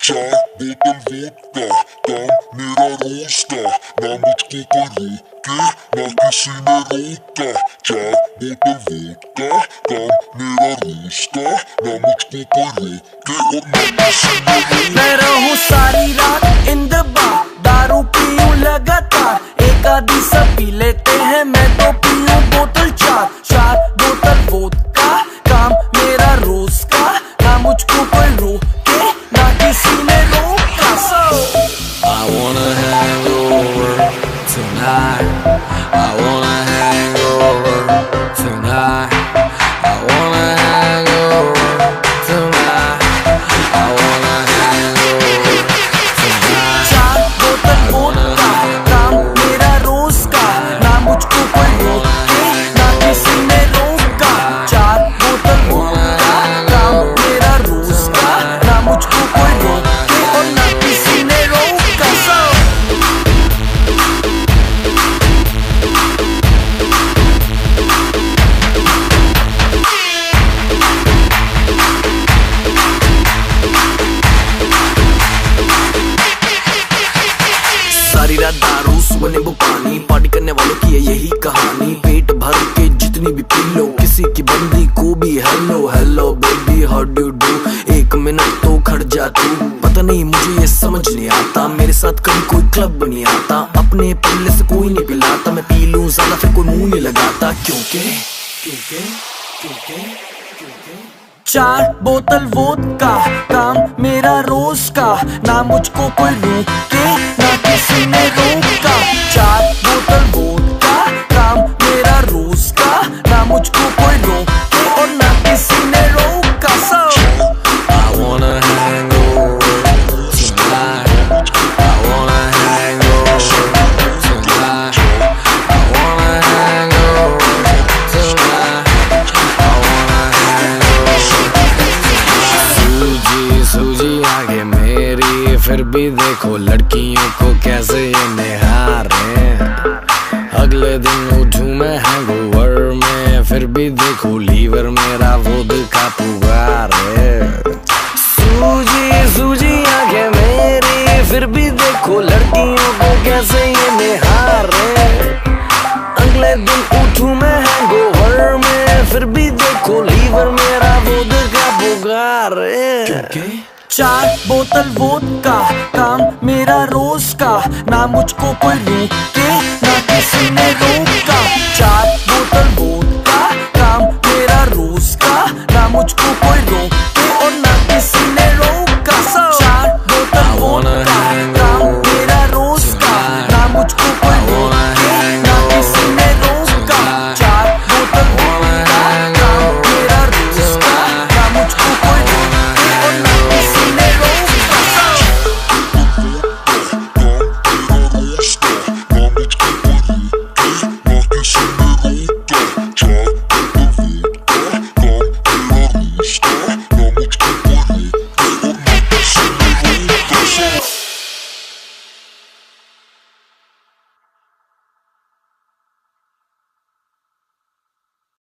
चार बोतल वोडका, काम मेरा रोज का, ना मुझको कोई रोके, ना किसी ने रोका। चार बोतल वोडका, काम मेरा रोज का, ना मुझको कोई रोके और ना किसी ने रोका। मैं रहूं सारी रात इन द बार, दारू पीऊं लगातार, एक आधी सब पी लेते हैं, मैं तो पीऊं बोतल चार। चार बोतल वोडका, काम मेरा रोज का, ना मुझको कोई रोके, ना किसी ने रोका। I wanna hang over tonight. I wanna hang over tonight. I wanna hang over tonight. I wanna hang over tonight. चार बोतल वोडका, काम मेरा रोज का, ना मुझको कोई रोके, ना किसी ने रोका। चार बोतल वोडका, काम मेरा रोज का, ना मुझको कोई रोके और ना किसी ने रोका। सारी रात दारू सुबह नींबू पानी, पार्टी करने वालों की है यही कहानी। पेट भर के जितनी भी पी लो, किसी की बंदी को भी hello hello baby how do do. एक मिनट तो खड़ जा तू, पता नहीं मुझे ये समझ नहीं आता, मेरे साथ कभी कोई क्लब नहीं आता, अपने पल्ले से कोई नहीं पिलाता, मैं पी लूं ज्यादा फिर कोई मुंह नहीं लगाता। क्योंकि क्योंकि क्योंकि क्योंकि चार बोतल वोडका, काम मेरा रोज का, ना मुझको कोई रोके, ना किसी ने रोका। चार बोतल वोडका, काम मेरा रोज का, ना मुझको कोई रोके और ना किसी ने रोका। I wanna hang over tonight. I wanna hang over tonight. I wanna hang over tonight. I wanna hang over tonight. सूजी सूजी आगे मेरी, फिर भी देखो लड़कियों को कैसे ये निहारे। अगले दिन उठूं मैं हैंगओवर में, फिर भी देखो लीवर मेरा वोडका पुकार है। सूजी सूजी आंखें मेरी, फिर भी देखो लड़कियों को कैसे ये निहारे। अगले दिन उठूं मैं हैंगओवर में, फिर भी देखो लीवर मेरा वोडका पुकार है। चार बोतल वोडका, काम मेरा रोज का, ना मुझको कोई रोके, ना किसी ने रोका।